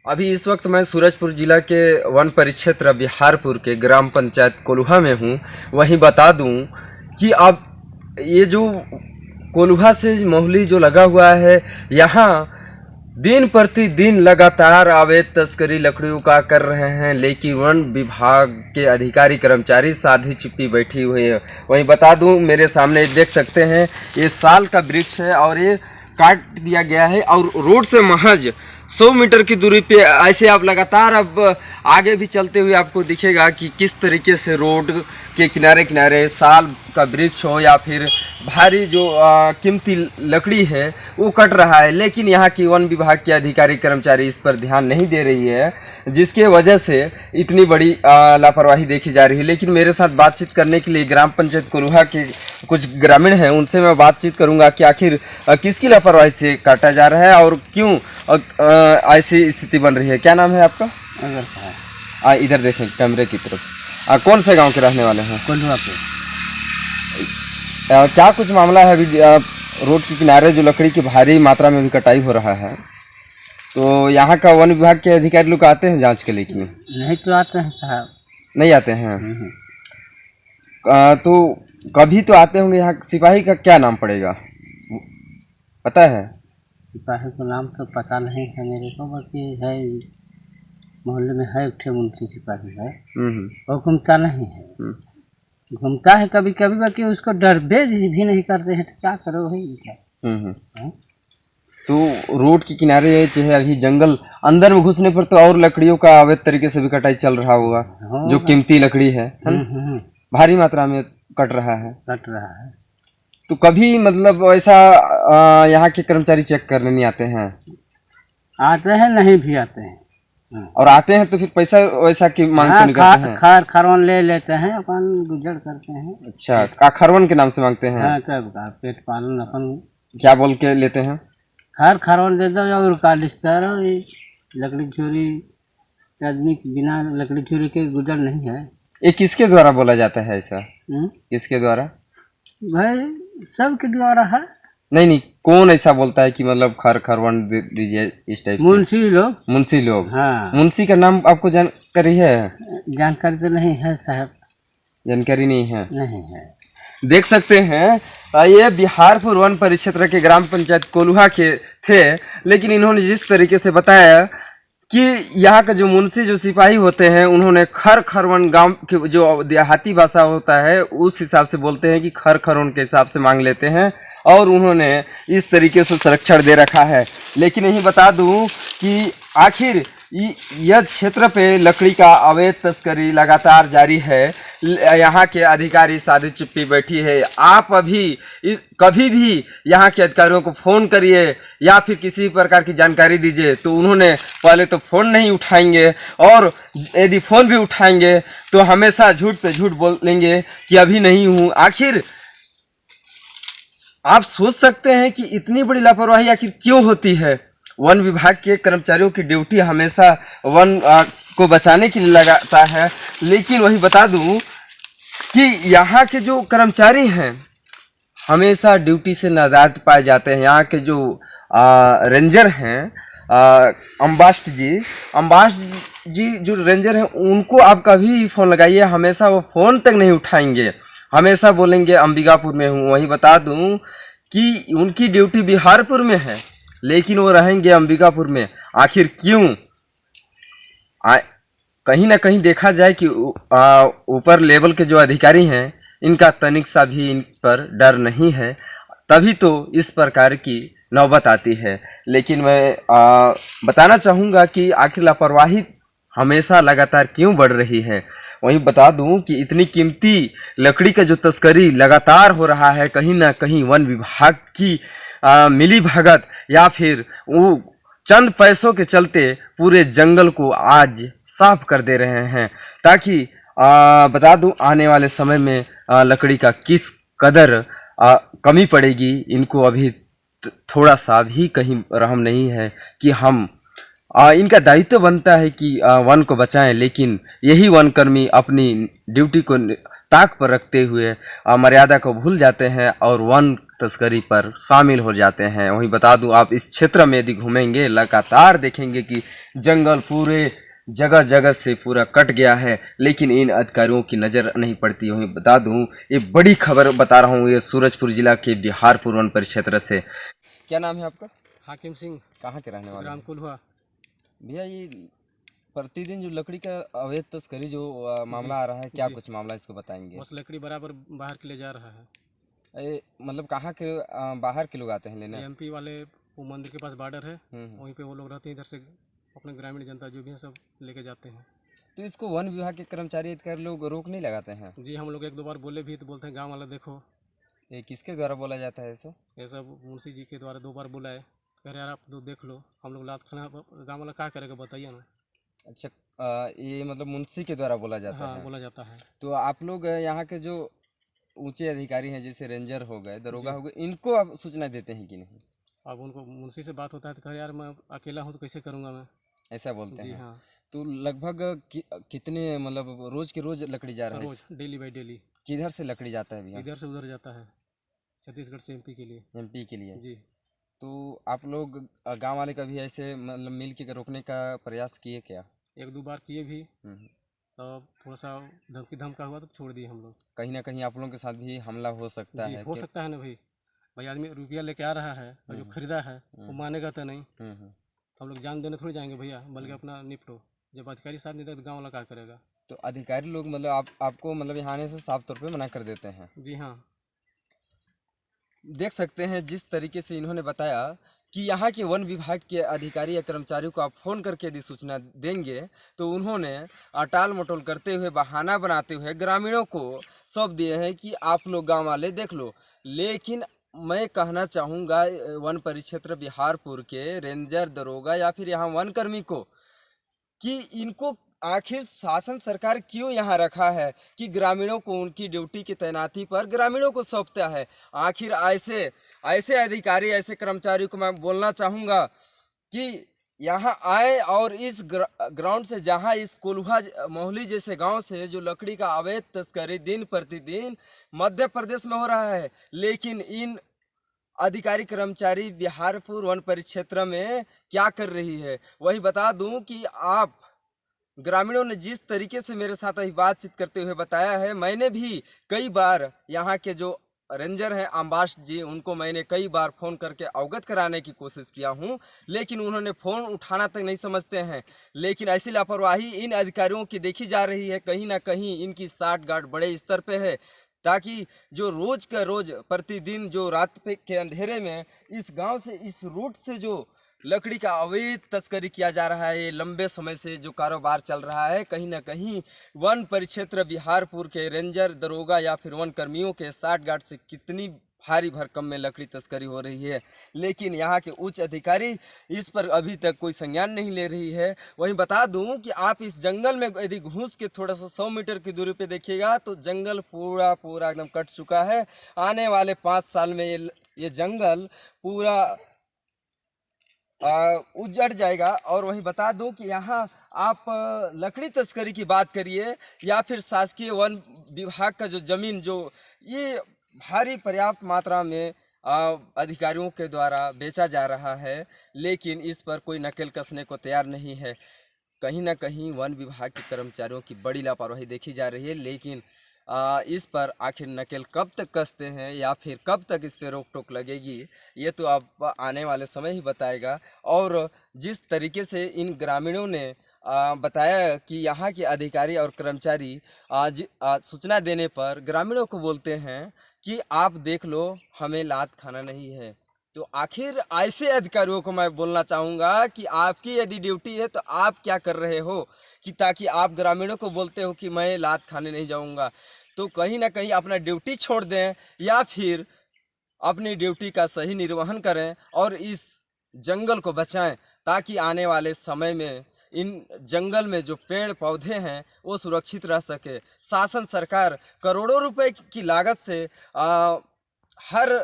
अभी इस वक्त मैं सूरजपुर जिला के वन परिक्षेत्र बिहारपुर के ग्राम पंचायत कोल्हा में हूँ। वहीं बता दूं कि अब ये जो कोल्हा से मोहली जो लगा हुआ है, यहाँ दिन प्रतिदिन लगातार अवैध तस्करी लकड़ियों का कर रहे हैं, लेकिन वन विभाग के अधिकारी कर्मचारी साधी चुप्पी बैठी हुई है। वहीं बता दूं, मेरे सामने देख सकते हैं ये साल का वृक्ष है और ये काट दिया गया है और रोड से महज 100 मीटर की दूरी पे ऐसे आप लगातार अब आगे भी चलते हुए आपको दिखेगा कि किस तरीके से रोड के किनारे किनारे साल का वृक्ष हो या फिर भारी जो कीमती लकड़ी है वो कट रहा है। लेकिन यहाँ की वन विभाग के अधिकारी कर्मचारी इस पर ध्यान नहीं दे रही है, जिसके वजह से इतनी बड़ी लापरवाही देखी जा रही है। लेकिन मेरे साथ बातचीत करने के लिए ग्राम पंचायत कोल्हा के कुछ ग्रामीण हैं, उनसे मैं बातचीत करूंगा कि आखिर किसकी लापरवाही से काटा जा रहा है और क्यों ऐसी स्थिति बन रही है। क्या नाम है आपका? इधर देखें कैमरे की तरफ। कौन से गांव के रहने वाले हैं? कोल्हा पे। क्या कुछ मामला है? अभी रोड के किनारे जो लकड़ी की भारी मात्रा में भी कटाई हो रहा है, तो यहाँ का वन विभाग के अधिकारी लोग आते हैं जांच के लिए? क्यों नहीं तो आते हैं साहब। नहीं आते हैं? तो कभी तो आते होंगे। यहाँ सिपाही का क्या नाम पड़ेगा, पता है? सिपाही का नाम तो पता नहीं है मेरे को, बाकी है मोहल्ले में है एक मुंशी सिपाही है, वो घूमता नहीं है। घूमता है कभी कभी, बाकी उसको डरबेज भी नहीं करते हैं, तो क्या करो भाई क्या। तो रोड के किनारे चाहे अभी जंगल अंदर में घुसने पर तो और लकड़ियों का अवैध तरीके से भी कटाई चल रहा होगा, जो कीमती लकड़ी है भारी मात्रा में कट रहा है। तो कभी मतलब ऐसा यहाँ के कर्मचारी चेक करने नहीं आते हैं? आते हैं, नहीं भी आते हैं। और आते हैं तो फिर पैसा वैसा की मांग तो नहीं करते हैं? खरवन ले लेते हैं, अपन गुजर करते हैं। अच्छा, खरवन के नाम से मांगते हैं? हाँ, तब पेट पालन अपन क्या बोल के लेते हैं? खरवन दे दो और कालिस्तर और लकड़ी चोरी। आदमी बिना लकड़ी चोरी के गुजर नहीं है। ये किसके द्वारा बोला जाता है ऐसा? किसके द्वारा? भाई सबके द्वारा है। नहीं, कौन ऐसा बोलता है कि मतलब खरवन दीजिए इस टाइप से? मुंशी लोग। हाँ। मुंशी का नाम आपको जानकारी है? जानकारी तो नहीं है साहब। जानकारी नहीं है? नहीं है। देख सकते हैं ये बिहारपुर वन परिक्षेत्र के ग्राम पंचायत कोल्हा के थे, लेकिन इन्होंने जिस तरीके से बताया कि यहाँ का जो मुंशी जो सिपाही होते हैं, उन्होंने खरवन गांव के जो देहाती भाषा होता है उस हिसाब से बोलते हैं कि खरवन के हिसाब से मांग लेते हैं और उन्होंने इस तरीके से संरक्षण दे रखा है। लेकिन यही बता दूं कि आखिर यह क्षेत्र पे लकड़ी का अवैध तस्करी लगातार जारी है। यहाँ के अधिकारी साधी चुप्पी बैठी है। आप अभी कभी भी यहाँ के अधिकारियों को फोन करिए या फिर किसी प्रकार की जानकारी दीजिए तो उन्होंने पहले तो फोन नहीं उठाएंगे, और यदि फोन भी उठाएंगे तो हमेशा झूठ पे झूठ बोलेंगे कि अभी नहीं हूँ। आखिर आप सोच सकते हैं कि इतनी बड़ी लापरवाही आखिर क्यों होती है? वन विभाग के कर्मचारियों की ड्यूटी हमेशा वन को बचाने के लिए लगाता है, लेकिन वही बता दूं कि यहाँ के जो कर्मचारी हैं हमेशा ड्यूटी से नाराज पाए जाते हैं। यहाँ के जो रेंजर हैं अम्बास्ट जी जो रेंजर हैं, उनको आप कभी फ़ोन लगाइए, हमेशा वो फ़ोन तक नहीं उठाएंगे, हमेशा बोलेंगे अंबिकापुर में हूँ। वहीं बता दूं कि उनकी ड्यूटी बिहारपुर में है, लेकिन वो रहेंगे अंबिकापुर में। आखिर क्यों? कहीं ना कहीं देखा जाए कि ऊपर लेवल के जो अधिकारी हैं, इनका तनिक सा भी इन पर डर नहीं है, तभी तो इस प्रकार की नौबत आती है। लेकिन मैं बताना चाहूँगा कि आखिर लापरवाही हमेशा लगातार क्यों बढ़ रही है। वहीं बता दूं कि इतनी कीमती लकड़ी का जो तस्करी लगातार हो रहा है, कहीं ना कहीं वन विभाग की मिली भगत या फिर वो चंद पैसों के चलते पूरे जंगल को आज साफ कर दे रहे हैं, ताकि बता दूं आने वाले समय में लकड़ी का किस कदर कमी पड़ेगी। इनको अभी थोड़ा सा भी कहीं रहम नहीं है कि हम इनका दायित्व बनता है कि वन को बचाएं, लेकिन यही वन कर्मी अपनी ड्यूटी को ताक पर रखते हुए मर्यादा को भूल जाते हैं और वन तस्करी पर शामिल हो जाते हैं। वहीं बता दूं, आप इस क्षेत्र में यदि घूमेंगे लगातार देखेंगे कि जंगल पूरे जगह जगह से पूरा कट गया है, लेकिन इन अधिकारियों की नज़र नहीं पड़ती। वहीं बता दूं, ये बड़ी खबर बता रहा हूँ, ये सूरजपुर जिला के बिहारपुर वन परिक्षेत्र से। क्या नाम है आपका? हाकिम सिंह, कहाँ के रहने वाले? ग्राम कुलवा। भैया, ये प्रतिदिन जो लकड़ी का अवैध तस्करी जो मामला आ रहा है, क्या कुछ मामला इसको बताएंगे? बस लकड़ी बराबर बाहर के ले जा रहा है। मतलब कहाँ के बाहर के लोग आते हैं लेने? एमपी वाले, वो मंदिर के पास बॉर्डर है, वहीं पे वो लोग रहते हैं। इधर से अपने ग्रामीण जनता जो भी है सब लेके जाते हैं। तो इसको वन विभाग के कर्मचारी अधिकारी लोग रोक नहीं लगाते हैं? जी, हम लोग 1-2 बार बोले भी तो बोलते हैं गांव वाला देखो। ये किसके द्वारा बोला जाता है ऐसा? ये सब मुंशी जी के द्वारा 2 बार बोला है। कह रहे यार आप तो देख लो, हम लोग लात खाना, गाँव वाला क्या करेगा बताइए ना। अच्छा, ये मतलब मुंशी के द्वारा बोला जाता है? हाँ, बोला जाता है। तो आप लोग यहाँ के जो ऊंचे अधिकारी हैं, जैसे रेंजर हो गए, दरोगा हो गए, इनको आप सूचना देते हैं कि नहीं? अब उनको मुंशी से बात होता है तो कह यार मैं अकेला हूँ तो कैसे करूँगा मैं, ऐसा बोलते जी हैं? हाँ। तो लगभग कितने मतलब रोज के रोज लकड़ी जा रहा है? रोज, डेली बाई डेली। किधर से लकड़ी जाता है भैया? इधर से उधर जाता है, छत्तीसगढ़ से एमपी के लिए। एमपी के लिए? जी। तो आप लोग गांव वाले कभी ऐसे मतलब मिल के रोकने का प्रयास किए क्या? 1-2 बार किए भी, तब थोड़ा सा धमकी धमका हुआ तो छोड़ दिए हम लोग। कहीं ना कहीं आप लोगों के साथ भी हमला हो सकता जी, है? हो सकता है ना भाई। भाई आदमी रुपया लेके आ रहा है और जो खरीदा है वो मानेगा तो नहीं। तो हम लोग जान देने थोड़ी जाएंगे भैया, बल्कि अपना निपटो। जब अधिकारी साथ नहीं देते तो गाँव वाला क्या करेगा? तो अधिकारी लोग मतलब आपको मतलब यहाँ आने से साफ तौर पे मना कर देते हैं? जी हाँ। देख सकते हैं जिस तरीके से इन्होंने बताया कि यहाँ के वन विभाग के अधिकारी या कर्मचारियों को आप फ़ोन करके यदि सूचना देंगे तो उन्होंने अटाल मटोल करते हुए, बहाना बनाते हुए ग्रामीणों को सौंप दिए हैं कि आप लोग गांव वाले देख लो। लेकिन मैं कहना चाहूँगा वन परिक्षेत्र बिहारपुर के रेंजर, दरोगा या फिर यहाँ वन कर्मी को कि इनको आखिर शासन सरकार क्यों यहाँ रखा है कि ग्रामीणों को उनकी ड्यूटी की तैनाती पर ग्रामीणों को सौंपता है। आखिर ऐसे अधिकारी, ऐसे कर्मचारी को मैं बोलना चाहूँगा कि यहाँ आए और इस ग्राउंड से, जहाँ इस कोल्हुआ मोहली जैसे गांव से जो लकड़ी का अवैध तस्करी दिन प्रतिदिन मध्य प्रदेश में हो रहा है, लेकिन इन अधिकारी कर्मचारी बिहारपुर वन परिक्षेत्र में क्या कर रही है। वही बता दूं कि आप ग्रामीणों ने जिस तरीके से मेरे साथ अभी बातचीत करते हुए बताया है, मैंने भी कई बार यहाँ के जो रेंजर हैं आम्बास जी, उनको मैंने कई बार फ़ोन करके अवगत कराने की कोशिश किया हूँ, लेकिन उन्होंने फ़ोन उठाना तक नहीं समझते हैं। लेकिन ऐसी लापरवाही इन अधिकारियों की देखी जा रही है, कहीं ना कहीं इनकी साठगांठ बड़े स्तर पे है, ताकि जो रोज का रोज प्रतिदिन जो रात पे के अंधेरे में इस गांव से, इस रूट से जो लकड़ी का अवैध तस्करी किया जा रहा है, ये लंबे समय से जो कारोबार चल रहा है, कहीं ना कहीं वन परिक्षेत्र बिहारपुर के रेंजर, दरोगा या फिर वन कर्मियों के साठगांठ से कितनी भारी भरकम में लकड़ी तस्करी हो रही है, लेकिन यहाँ के उच्च अधिकारी इस पर अभी तक कोई संज्ञान नहीं ले रही है। वहीं बता दूं कि आप इस जंगल में यदि घुस के थोड़ा सा 100 मीटर की दूरी पे देखिएगा तो जंगल पूरा एकदम कट चुका है। आने वाले 5 साल में ये जंगल पूरा उजड़ जाएगा। और वहीं बता दूं कि यहाँ आप लकड़ी तस्करी की बात करिए या फिर शासकीय वन विभाग का जो ज़मीन, जो ये भारी पर्याप्त मात्रा में अधिकारियों के द्वारा बेचा जा रहा है, लेकिन इस पर कोई नकेल कसने को तैयार नहीं है। कहीं ना कहीं वन विभाग के कर्मचारियों की बड़ी लापरवाही देखी जा रही है, लेकिन इस पर आखिर नकेल कब तक कसते हैं या फिर कब तक इस पर रोक टोक लगेगी, ये तो अब आने वाले समय ही बताएगा। और जिस तरीके से इन ग्रामीणों ने बताया कि यहाँ के अधिकारी और कर्मचारी सूचना देने पर ग्रामीणों को बोलते हैं कि आप देख लो, हमें लात खाना नहीं है। तो आखिर ऐसे अधिकारियों को मैं बोलना चाहूँगा कि आपकी यदि ड्यूटी है तो आप क्या कर रहे हो कि ताकि आप ग्रामीणों को बोलते हो कि मैं लात खाने नहीं जाऊँगा। तो कहीं ना कहीं अपना ड्यूटी छोड़ दें या फिर अपनी ड्यूटी का सही निर्वहन करें और इस जंगल को बचाएं, ताकि आने वाले समय में इन जंगल में जो पेड़ पौधे हैं वो सुरक्षित रह सके। शासन सरकार करोड़ों रुपए की लागत से हर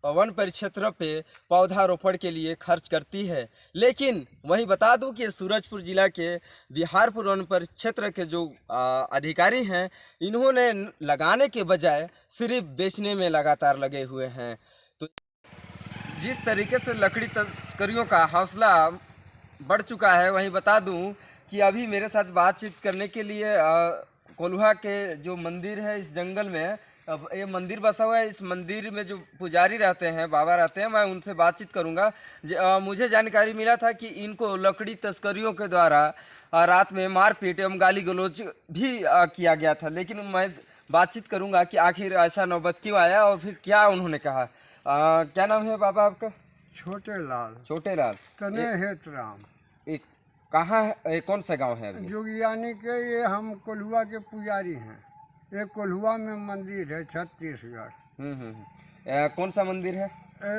वन परिक्षेत्र पे पौधारोपण के लिए खर्च करती है, लेकिन वहीं बता दूं कि सूरजपुर जिला के बिहारपुर वन परिक्षेत्र के जो अधिकारी हैं, इन्होंने लगाने के बजाय सिर्फ बेचने में लगातार लगे हुए हैं। जिस तरीके से लकड़ी तस्करियों का हौसला बढ़ चुका है, वहीं बता दूं कि अभी मेरे साथ बातचीत करने के लिए कोल्हुआ के जो मंदिर है इस जंगल में, अब ये मंदिर बसा हुआ है, इस मंदिर में जो पुजारी रहते हैं, बाबा रहते हैं, मैं उनसे बातचीत करूंगा। मुझे जानकारी मिला था कि इनको लकड़ी तस्करियों के द्वारा रात में मारपीट एवं गाली गलौज भी किया गया था, लेकिन मैं बातचीत करूंगा कि आखिर ऐसा नौबत क्यों आया और फिर क्या उन्होंने कहा। क्या नाम है बाबा आपका? छोटे लाल। छोटे लाल। तने हेत राम। एक कहाँ है, कौन सा गांव है अभी? जोगियानी के ये हम कोल्हुआ के पुजारी हैं। एक कोल्हुआ में मंदिर है छत्तीसगढ़। कौन सा मंदिर है?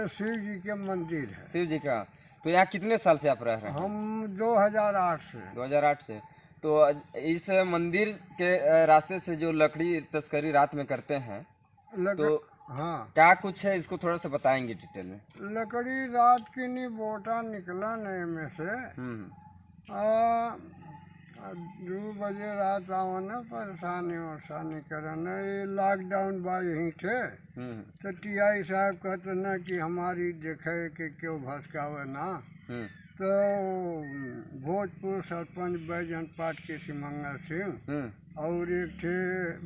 शिव जी के मंदिर है। शिव जी का। तो यहाँ कितने साल से आप रह रहे हैं? हम 2008 से। 2008 से। तो इस मंदिर के रास्ते से जो लकड़ी तस्करी रात में करते हैं, तो हाँ, क्या कुछ है इसको थोड़ा सा बताएंगे डिटेल में। लकड़ी रात की नहीं बोटा निकला नहीं में से 2 बजे रात आओ न परेशानी वरसानी करे न। ये लॉकडाउन बा यहीं थे तो टीआई साहब कहते न कि हमारी देखे कि क्यों भटकावे ना। तो भोजपुर सरपंच बैजन पाट के सिमंगा सिंह और एक थे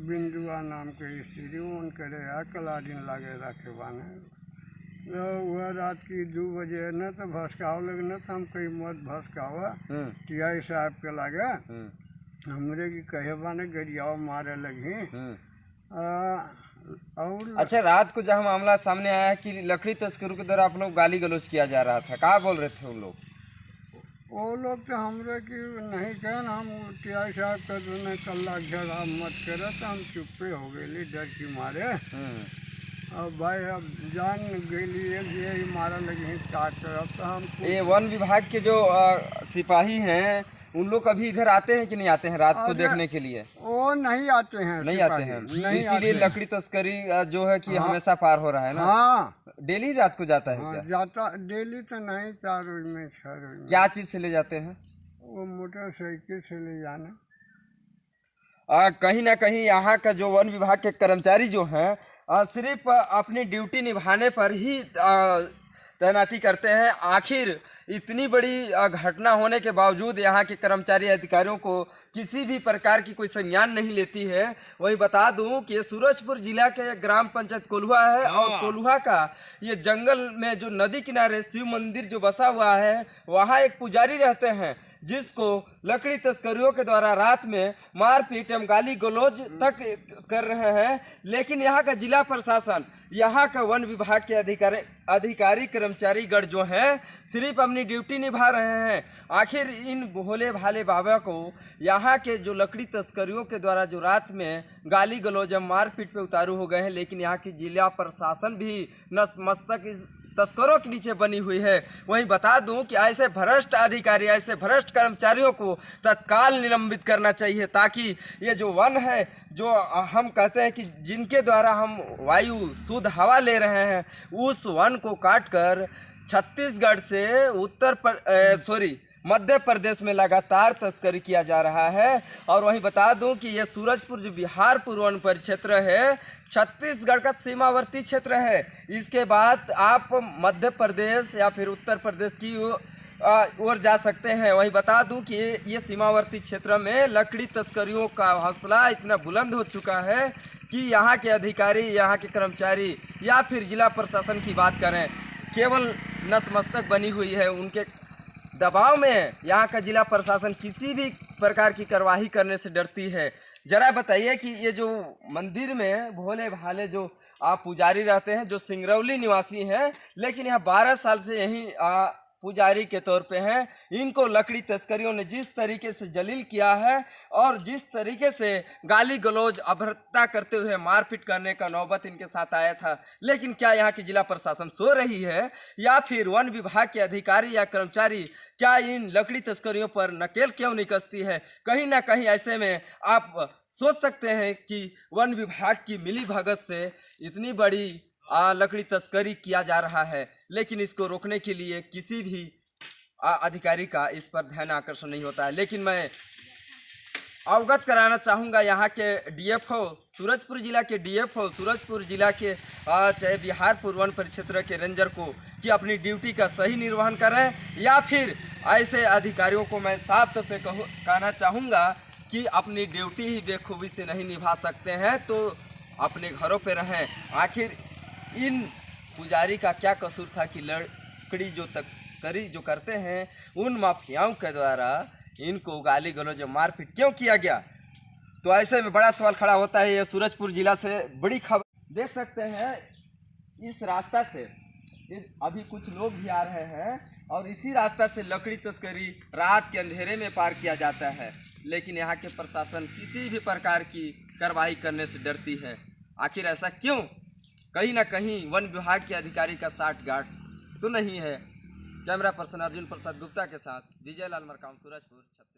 बिंदुआ नाम के स्त्री, उनके कलाडीन लागे रखे बाने। तो वह रात की 2 बजे न तो भटकाव लगे न, तो हम कहीं मत भटकावा टीआई साहब के लागे हमरे की कहे बाने गरियाव मारे लगी। और अच्छा, रात को जब मामला सामने आया कि लकड़ी तस्करों के द्वारा आप लोग गाली गलौज किया जा रहा था, क्या बोल रहे थे उन लोग? वो लोग तो हमरे की नहीं कहे, हम टीआई साहब कहते कल्ला झगड़ा मत करे, तो हम चुप्पे हो गए डर की मारे। अब भाई अब जान गई ये मारा लगे क्या करब। तो हम ये वन विभाग के जो सिपाही हैं उन लोग अभी इधर आते हैं कि नहीं आते हैं रात को देखने के लिए? वो नहीं आते हैं। नहीं आते हैं, इसीलिए लकड़ी तस्करी जो है कि हमेशा पार हो रहा है ना। हाँ, डेली रात को जाता है क्या? जाता डेली तो नहीं, 4 रोज में 6 रोज में। क्या चीज से ले जाते हैं? वो मोटरसाइकिल से ले जाना। कहीं ना कहीं यहाँ का जो वन विभाग के कर्मचारी जो हैं सिर्फ अपनी ड्यूटी निभाने पर ही तैनाती करते हैं। आखिर इतनी बड़ी घटना होने के बावजूद यहाँ के कर्मचारी अधिकारियों को किसी भी प्रकार की कोई संज्ञान नहीं लेती है। वही बता दूं कि ये सूरजपुर जिला के ग्राम पंचायत कोल्हुआ है और कोल्हुआ का ये जंगल में जो नदी किनारे शिव मंदिर जो बसा हुआ है, वहाँ एक पुजारी रहते हैं जिसको लकड़ी तस्करियों के द्वारा रात में मारपीट एवं गाली गलौज तक कर रहे हैं। लेकिन यहाँ का जिला प्रशासन, यहाँ का वन विभाग के अधिकारी कर्मचारी गण जो हैं सिर्फ अपनी ड्यूटी निभा रहे हैं। आखिर इन भोले भाले बाबा को यहाँ के जो लकड़ी तस्करियों के द्वारा जो रात में गाली गलौज मारपीट पे उतारू हो गए हैं, लेकिन यहाँ की जिला प्रशासन भी नतमस्तक इस तस्करों के नीचे बनी हुई है। वहीं बता दूं कि ऐसे भ्रष्ट अधिकारी, ऐसे भ्रष्ट कर्मचारियों को तत्काल निलंबित करना चाहिए, ताकि ये जो वन है, जो हम कहते हैं कि जिनके द्वारा हम वायु शुद्ध हवा ले रहे हैं, उस वन को काटकर छत्तीसगढ़ से मध्य प्रदेश में लगातार तस्करी किया जा रहा है। और वहीं बता दूं कि ये सूरजपुर जो बिहारपुर वन परिक्षेत्र है, छत्तीसगढ़ का सीमावर्ती क्षेत्र है। इसके बाद आप मध्य प्रदेश या फिर उत्तर प्रदेश की ओर जा सकते हैं। वहीं बता दूं कि ये सीमावर्ती क्षेत्र में लकड़ी तस्करियों का हौसला इतना बुलंद हो चुका है कि यहाँ के अधिकारी, यहाँ के कर्मचारी या फिर जिला प्रशासन की बात करें, केवल नतमस्तक बनी हुई है। उनके दबाव में यहाँ का जिला प्रशासन किसी भी प्रकार की कार्रवाई करने से डरती है। जरा बताइए कि ये जो मंदिर में भोले भाले जो आप पुजारी रहते हैं, जो सिंगरौली निवासी हैं, लेकिन यहाँ 12 साल से यहीं पुजारी के तौर पे हैं, इनको लकड़ी तस्करियों ने जिस तरीके से जलील किया है और जिस तरीके से गाली गलौज अभद्रता करते हुए मारपीट करने का नौबत इनके साथ आया था, लेकिन क्या यहाँ की जिला प्रशासन सो रही है या फिर वन विभाग के अधिकारी या कर्मचारी क्या इन लकड़ी तस्करियों पर नकेल क्यों नहीं कसती है? कहीं ना कहीं ऐसे में आप सोच सकते हैं कि वन विभाग की मिली भगत से इतनी बड़ी लकड़ी तस्करी किया जा रहा है, लेकिन इसको रोकने के लिए किसी भी अधिकारी का इस पर ध्यान आकर्षण नहीं होता है। लेकिन मैं अवगत कराना चाहूँगा यहाँ के डीएफओ, सूरजपुर जिला के डीएफओ, सूरजपुर जिला के चाहे बिहारपुर वन परिक्षेत्र के रेंजर को कि अपनी ड्यूटी का सही निर्वहन करें, या फिर ऐसे अधिकारियों को मैं साफ तौर पे कहना चाहूँगा कि अपनी ड्यूटी ही बेखूबी से नहीं निभा सकते हैं तो अपने घरों पे रहें। आखिर इन पुजारी का क्या कसूर था कि लकड़ी जो तस्करी जो करते हैं उन माफियाओं के द्वारा इनको गाली गलौज मारपीट क्यों किया गया? तो ऐसे में बड़ा सवाल खड़ा होता है। ये सूरजपुर जिला से बड़ी खबर देख सकते हैं। इस रास्ता से अभी कुछ लोग भी आ रहे हैं और इसी रास्ता से लकड़ी तस्करी रात के अंधेरे में पार किया जाता है, लेकिन यहाँ के प्रशासन किसी भी प्रकार की कार्रवाई करने से डरती है। आखिर ऐसा क्यों? कहीं ना कहीं वन विभाग के अधिकारी का साठगांठ तो नहीं है। कैमरा पर्सन अर्जुन प्रसाद गुप्ता के साथ विजय लाल मरकाम, सूरजपुर, छत्तीसगढ़।